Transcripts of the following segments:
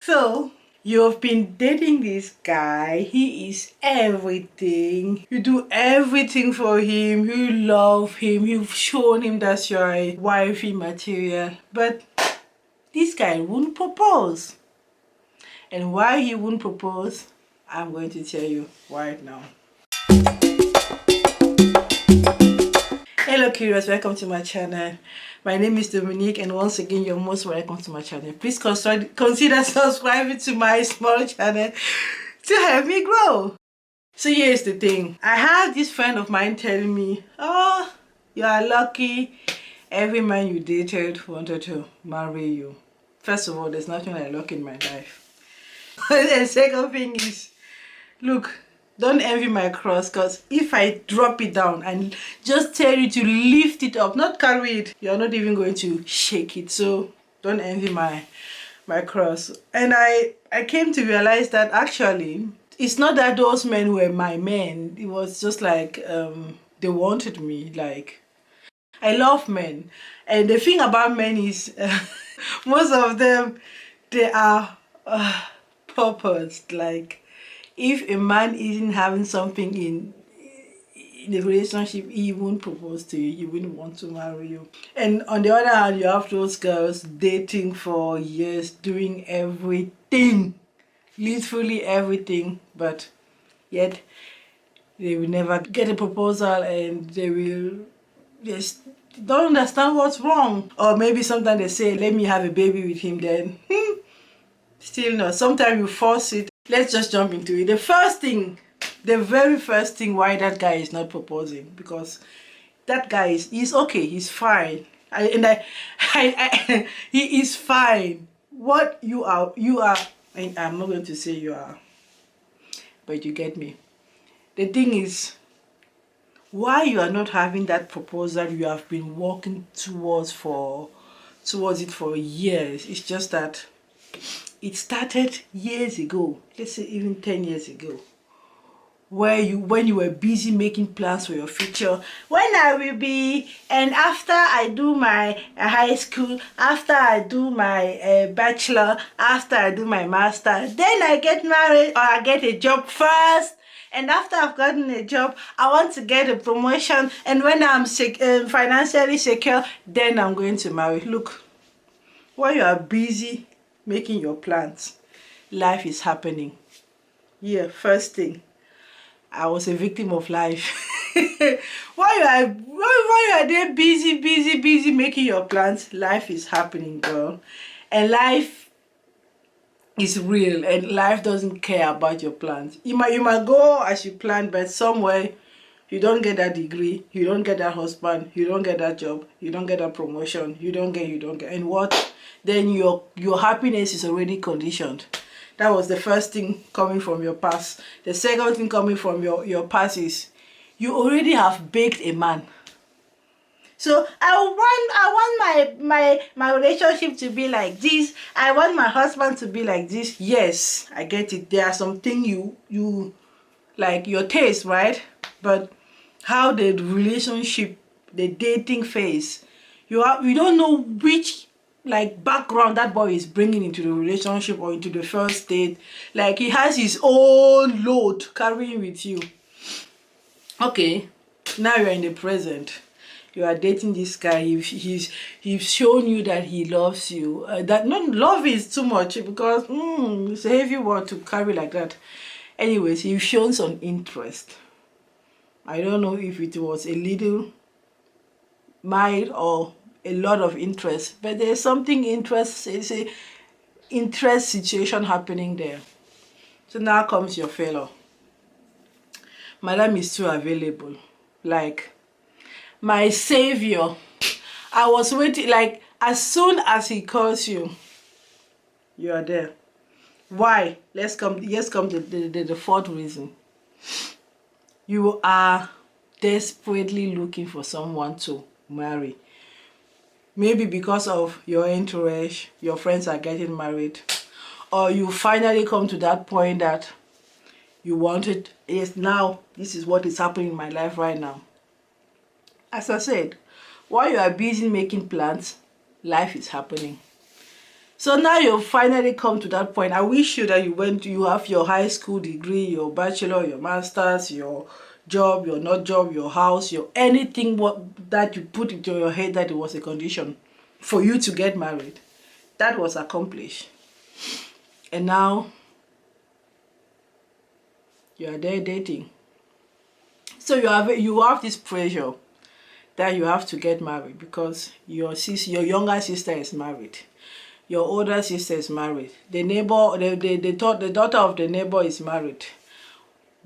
So, you've been dating this guy. He is everything. You do everything for him. You love him. You've shown him that you're a wifey material. But this guy wouldn't propose. And why he wouldn't propose, I'm going to tell you right now. Hello curious, welcome to my channel. My name is Dominique, and once again you're most welcome to my channel. Please consider subscribing to my small channel to help me grow. So here's the thing. I had this friend of mine telling me, oh, you are lucky. Every man you dated wanted to marry you. First of all, there's nothing like luck in my life. The second thing is, look, don't envy my cross, because if I drop it down and just tell you to lift it up, not carry it, you're not even going to shake it. So don't envy my cross. And I came to realize that actually it's not that those men were my men. It was just like they wanted me. Like, I love men, and the thing about men is most of them, they are purposed. Like, if a man isn't having something in the relationship, he won't propose to you, he wouldn't want to marry you. And on the other hand, you have those girls dating for years, doing everything, literally everything, but yet they will never get a proposal, and they will just don't understand what's wrong. Or maybe sometimes they say, let me have a baby with him, then still not. Sometimes you force it. Let's just jump into it. The very first thing why that guy is not proposing, because that guy he's okay, he's fine. He is fine. What you are, I'm not going to say you are, but you get me. The thing is, why you are not having that proposal you have been working towards it for years. It's just that it started years ago, let's say even 10 years ago, when you were busy making plans for your future. When I will be, and after I do my high school, after I do my bachelor, after I do my master, then I get married or I get a job first. And after I've gotten a job, I want to get a promotion. And when I'm financially secure, then I'm going to marry. Look, while you are busy making your plans, life is happening. Yeah, first thing, I was a victim of life. while you are there busy making your plans, life is happening, girl. And life is real, and life doesn't care about your plans. You might go as you planned, but somewhere you don't get that degree, you don't get that husband, you don't get that job, you don't get that promotion, you don't get, and what? Then your happiness is already conditioned. That was the first thing coming from your past. The second thing coming from your past is you already have baked a man. So I want my relationship to be like this. I want my husband to be like this. Yes, I get it. There are some things you like, your taste, right? But how the relationship, the dating phase, you don't know which like background that boy is bringing into the relationship or into the first date. Like, he has his own load carrying with you. Okay, now you're in the present. You are dating this guy. He's shown you that he loves you. That not love is too much, because it's a heavy word to carry like that. Anyways, he's shown some interest. I don't know if it was a little mild or a lot of interest, but there's something interest. It's a interest situation happening there. So now comes your fellow. Madam is still available. Like, my savior. I was waiting, like, as soon as he calls you, you are there. Why? Let's come to the fourth reason. You are desperately looking for someone to marry. Maybe because of your entourage, your friends are getting married, or you finally come to that point that you wanted. Yes, now this is what is happening in my life right now. As I said, while you are busy making plans, life is happening. So now you've finally come to that point. I wish you that you have your high school degree, your bachelor, your master's, your job, your not job, your house, your anything that you put into your head that it was a condition for you to get married. That was accomplished. And now you are there dating. So you have this pressure that you have to get married because your younger sister is married. Your older sister is married. The neighbor, the daughter of the neighbor is married.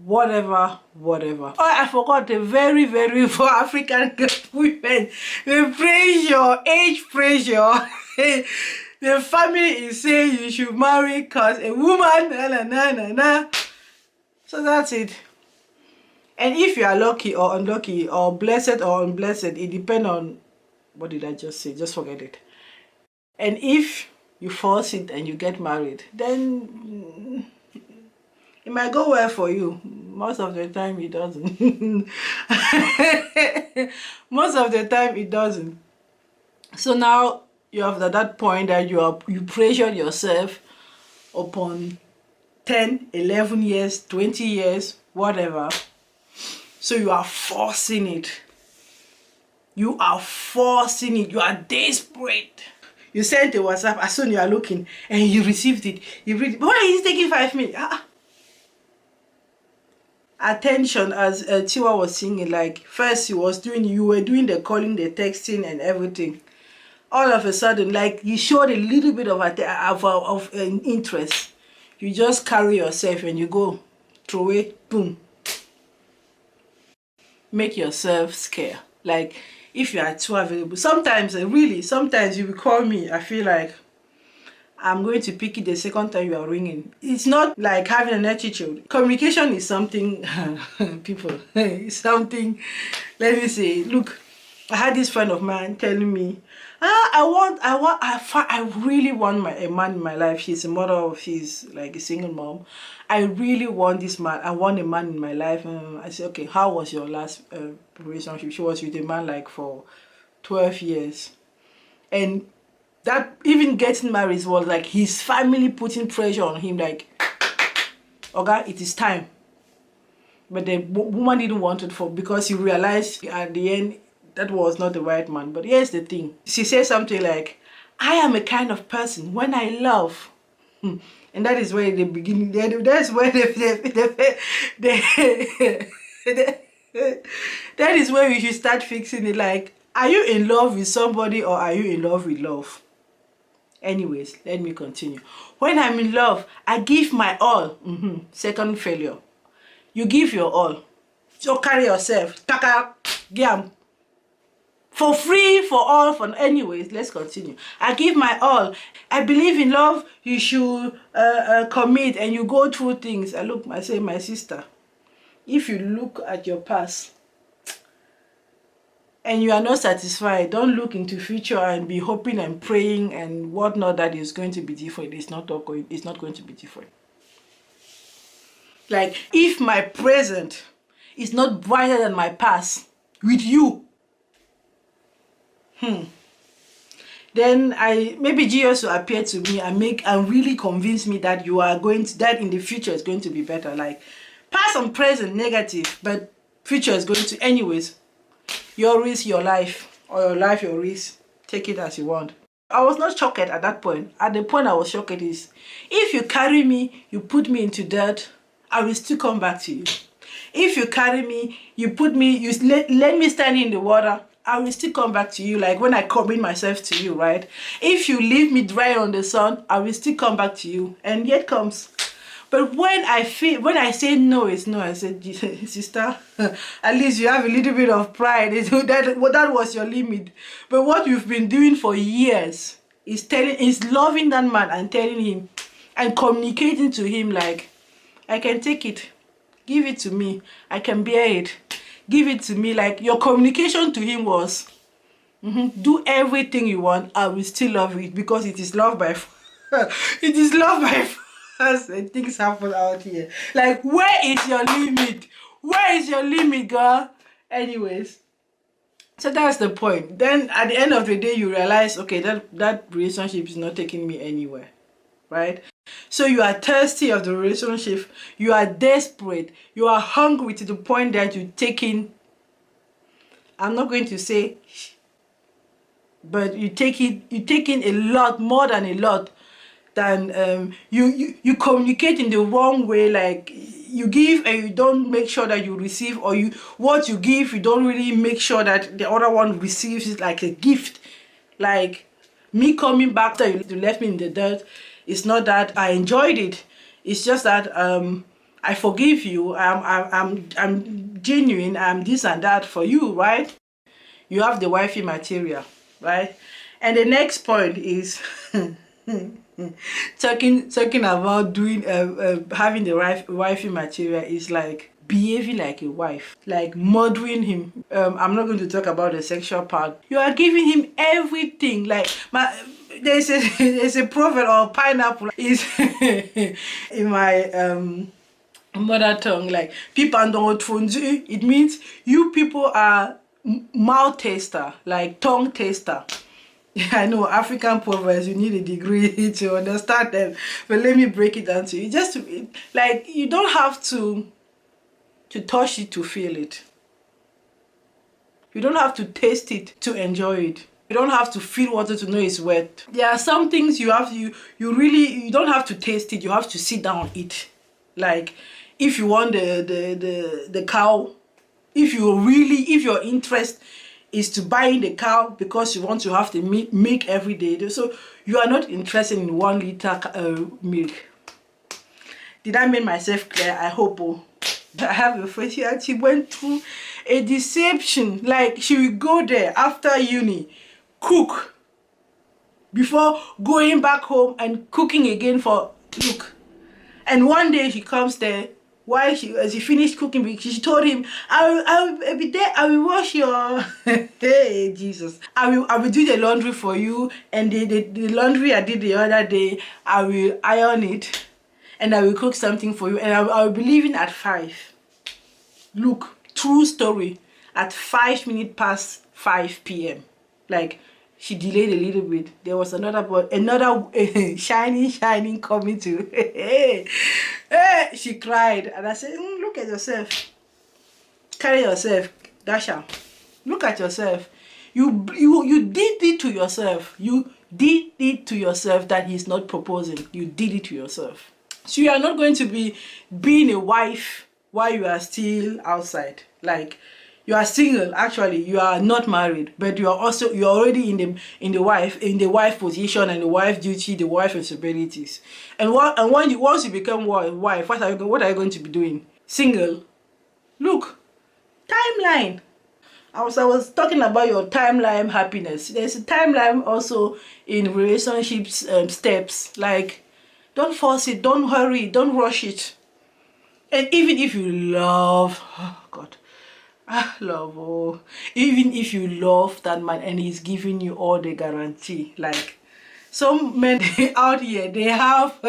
Whatever. Oh, I forgot the very, very for African women. The pressure, age pressure. The family is saying you should marry because a woman, na. So that's it. And if you are lucky or unlucky or blessed or unblessed, it depends on, what did I just say? Just forget it. And if you force it and you get married, then it might go well for you. Most of the time it doesn't. Most of the time it doesn't. So now you have that point that you pressure yourself upon 10, 11 years, 20 years, whatever. So you are forcing it. You are forcing it. You are desperate. You sent a WhatsApp as soon as you are looking and you received it. You read it. Why is it taking 5 minutes? Attention, as Tiwa was singing, like first you were doing the calling, the texting and everything. All of a sudden, like you showed a little bit of interest. You just carry yourself and you go throw it, boom. Make yourself scared. Like if you are too available, sometimes you will call me. I feel like I'm going to pick it the second time you are ringing. It's not like having an attitude. Communication is something, people, it's something, let me say, look, I had this friend of mine telling me, I really want a man in my life. She's like a single mom. I really want this man. I want a man in my life. I said, okay, how was your last relationship? She was with a man like for 12 years. And that even getting married was like his family putting pressure on him, like, okay, it is time. But the woman didn't want it because he realized at the end that was not the right man. But here's the thing. She said something like, I am a kind of person when I love. And that is where the beginning, that's where that is where we should start fixing it. Like, are you in love with somebody or are you in love with love? Anyways, let me continue. When I'm in love, I give my all. Second failure. You give your all. So carry yourself. For free, for all, for anyways, let's continue. I give my all. I believe in love. You should commit and you go through things. I say, my sister, if you look at your past and you are not satisfied, don't look into future and be hoping and praying and whatnot that is going to be different. It's not going to be different. Like, if my present is not brighter than my past with you, then maybe Jesus will appear to me and really convince me that that in the future is going to be better. Like, past and present negative, but future is going to, anyways. Your risk, your life, or your life, your risk. Take it as you want. I was not shocked at that point. At the point I was shocked is, if you carry me, you put me into dirt, I will still come back to you. If you carry me, you let me stand in the water, I will still come back to you, like when I commit myself to you, right? If you leave me dry on the sun, I will still come back to you. And yet comes. But when I say no, it's no. I said, sister, at least you have a little bit of pride. That was your limit. But what you've been doing for years is loving that man and telling him and communicating to him like, I can take it. Give it to me. I can bear it. Give it to me. Like, your communication to him was, do everything you want. I will still love it because it is love by it is love by and things happen out here. Like, where is your limit? Where is your limit, girl? Anyways, So that's the point. Then at the end of the day, you realize, okay, that relationship is not taking me anywhere, right? So you are thirsty of the relationship, you are desperate, you are hungry to the point that you take in, I'm not going to say, but you take in a lot, more than a lot, than you communicate in the wrong way. Like, you give and you don't make sure that you receive, or what you give, you don't really make sure that the other one receives it like a gift. Like me coming back after you left me in the dirt, it's not that I enjoyed it, it's just that I forgive you, I'm genuine, I'm this and that for you, right? You have the wifey material, right? And the next point is talking about doing having the wifey material is like behaving like a wife, like mothering him. I'm not going to talk about the sexual part. You are giving him everything. Like there's a proverb, or pineapple is in my mother tongue, like people don't fondu. It means you people are mouth taster, like tongue taster. I know African proverbs, you need a degree to understand them, but let me break it down to you. Just like, you don't have to touch it to feel it. You don't have to taste it to enjoy it. You don't have to feel water to know it's wet. There are some things you don't have to taste it. You have to sit down and eat. Like, if you want the cow, if your interest is to buying the cow because you want to have the milk every day, so you are not interested in 1 liter milk. Did I make myself clear? I hope. I have a friend here, she went through a deception. Like, she will go there after uni, cook, before going back home and cooking again for look. And one day she comes there, while as he finished cooking, she told him, I will be there, I will wash your hey Jesus, I will do the laundry for you, and the laundry I did the other day, I will iron it, and I will cook something for you, and I will be leaving at 5. Look, true story, at 5 minutes past 5 p.m. Like, she delayed a little bit. There was another shining coming to. She cried, and I said, look at yourself. Carry yourself, Dasha. Look at yourself. You did it to yourself. You did it to yourself that he's not proposing. You did it to yourself. So you are not going to be being a wife while you are still outside. Like, you are single, actually, you are not married, but you're already in the wife position, and the wife duty, the wife responsibilities. And once you become wife, what are you going to be doing? Single. Look, timeline. I was talking about your timeline happiness. There's a timeline also in relationships steps. Like, don't force it, don't hurry, don't rush it. And even if you love, oh God, love, oh, even if you love that man and he's giving you all the guarantee, like some men out here, they have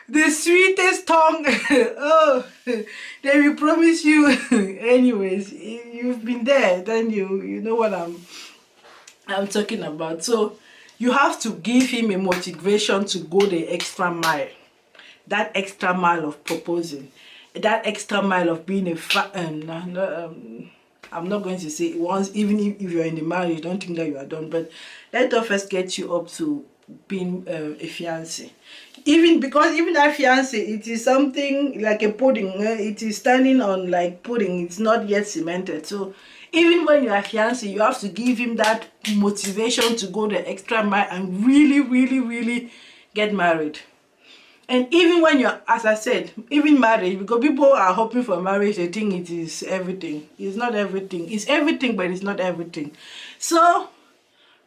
the sweetest tongue. Oh, they will promise you. Anyways, if you've been there, then you know what I'm talking about. So you have to give him a motivation to go the extra mile. That extra mile of proposing, that extra mile of being I'm not going to say once, even if you're in the marriage, don't think that you are done, but let us first get you up to being a fiancé. Even that fiancé, it is something like a pudding. It is standing on like pudding. It's not yet cemented. So even when you are fiancé, you have to give him that motivation to go the extra mile and really, really, really get married. And even when you're, as I said, even marriage, because people are hoping for marriage, they think it is everything. It's not everything. It's everything, but it's not everything. So,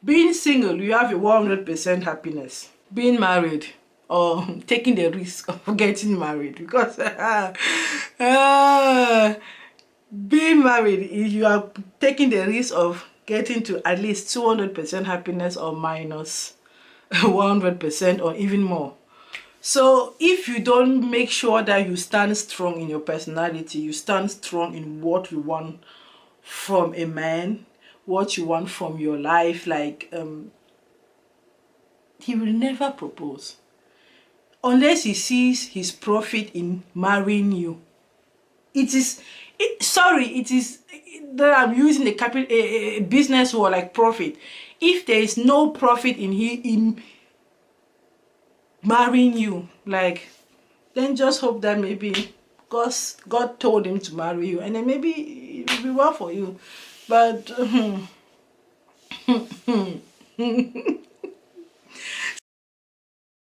being single, you have a 100% happiness. Being married, or taking the risk of getting married, because being married, you are taking the risk of getting to at least 200% happiness or minus 100% or even more. So if you don't make sure that you stand strong in your personality, you stand strong in what you want from a man, what you want from your life, like he will never propose unless he sees his profit in marrying you. It is that I'm using a business word like profit. If there is no profit in marrying you, like, then just hope that maybe God told him to marry you, and then maybe it will be well for you. But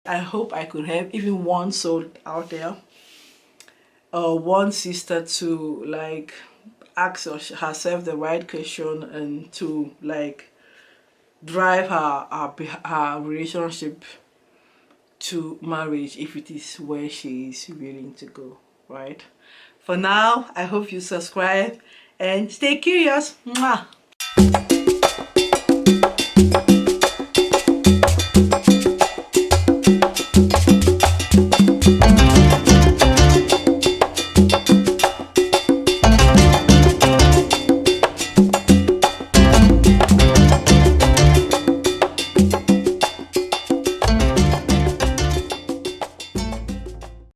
I hope I could help even one soul out there, or one sister, to like ask herself the right question and to like drive her relationship to marriage if it is where she is willing to go, right? For now, I hope you subscribe and stay curious. Mwah.